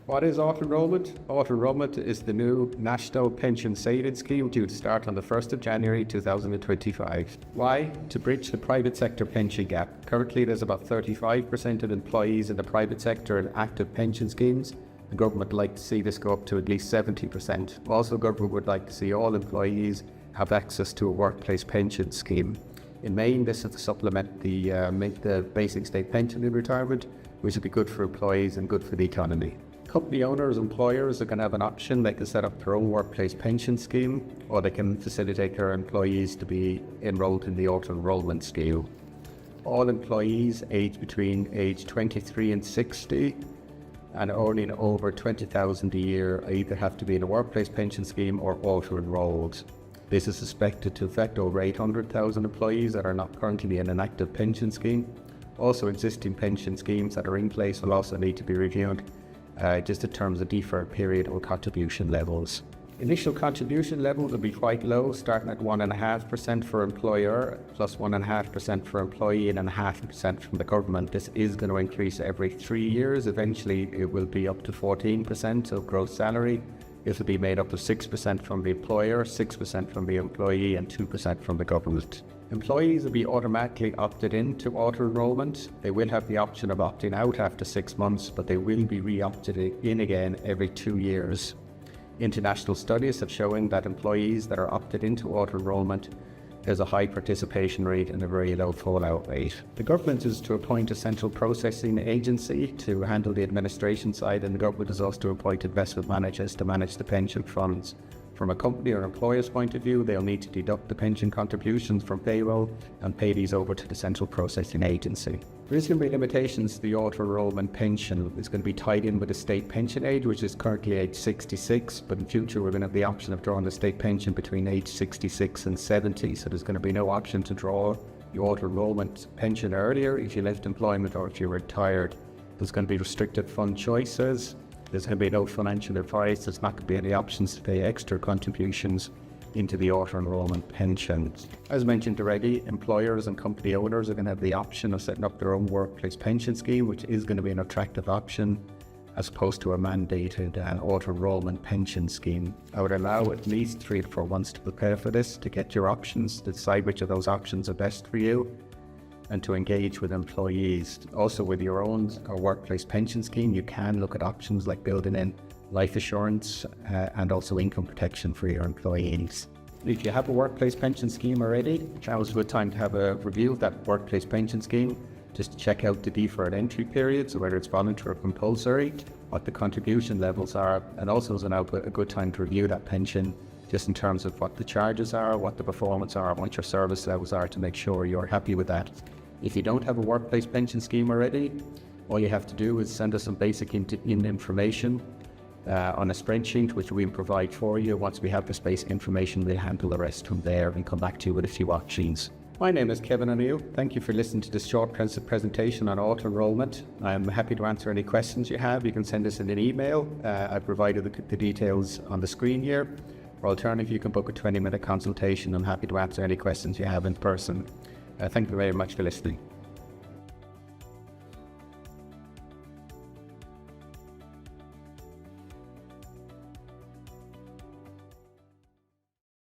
What is auto-enrolment? Auto-enrolment is the new National Pension Savings Scheme due to start on the 1st of January 2025. Why? To bridge the private sector pension gap. Currently, there's about 35% of employees in the private sector in active pension schemes. The government would like to see this go up to at least 70%. Also, the government would like to see all employees have access to a workplace pension scheme. In Maine, this is to supplement the basic state pension in retirement, which would be good for employees and good for the economy. Company owners, employers are going to have an option. They can set up their own workplace pension scheme, or they can facilitate their employees to be enrolled in the auto-enrollment scheme. All employees aged between age 23 and 60 and earning over $20,000 a year either have to be in a workplace pension scheme or auto-enrolled. This is expected to affect over 800,000 employees that are not currently in an active pension scheme. Also, existing pension schemes that are in place will also need to be reviewed, just in terms of deferred period or contribution levels. Initial contribution levels will be quite low, starting at 1.5% for employer, plus 1.5% for employee, and 0.5% from the government. This is going to increase every 3 years. Eventually, it will be up to 14% of gross salary. It will be made up of 6% from the employer, 6% from the employee, and 2% from the government. Employees will be automatically opted into auto-enrolment. They will have the option of opting out after 6 months, but they will be re-opted in again every 2 years. International studies have shown that employees that are opted into auto-enrolment, there's a high participation rate and a very low fallout rate. The government is to appoint a central processing agency to handle the administration side, and the government is also to appoint investment managers to manage the pension funds. From a company or employer's point of view, they'll need to deduct the pension contributions from payroll and pay these over to the central processing agency. There is going to be limitations to the auto-enrolment pension. It's going to be tied in with the state pension age, which is currently age 66, but in future we're going to have the option of drawing the state pension between age 66 and 70, so there's going to be no option to draw the auto-enrolment pension earlier if you left employment or if you're retired. There's going to be restricted fund choices. There's going to be no financial advice. There's not going to be any options to pay extra contributions into the auto-enrolment pensions. As mentioned already, employers and company owners are going to have the option of setting up their own workplace pension scheme, which is going to be an attractive option as opposed to a mandated auto-enrolment pension scheme. I would allow at least 3 to 4 months to prepare for this, to get your options, to decide which of those options are best for you, and to engage with employees. Also, with your own workplace pension scheme, you can look at options like building in life assurance and also income protection for your employees. If you have a workplace pension scheme already, now is a good time to have a review of that workplace pension scheme, just to check out the deferred entry periods, whether it's voluntary or compulsory, what the contribution levels are, and also is now a good time to review that pension just in terms of what the charges are, what the performance are, what your service levels are, to make sure you're happy with that. If you don't have a workplace pension scheme already, all you have to do is send us some basic information on a spreadsheet, which we provide for you. Once we have this basic information, we'll handle the rest from there and come back to you with a few options. My name is Kevin O'Neill. Thank you for listening to this short presentation on auto-enrolment. I'm happy to answer any questions you have. You can send us in an email. I've provided the details on the screen here. Or alternatively, you can book a 20-minute consultation. I'm happy to answer any questions you have in person. Thank you very much for listening.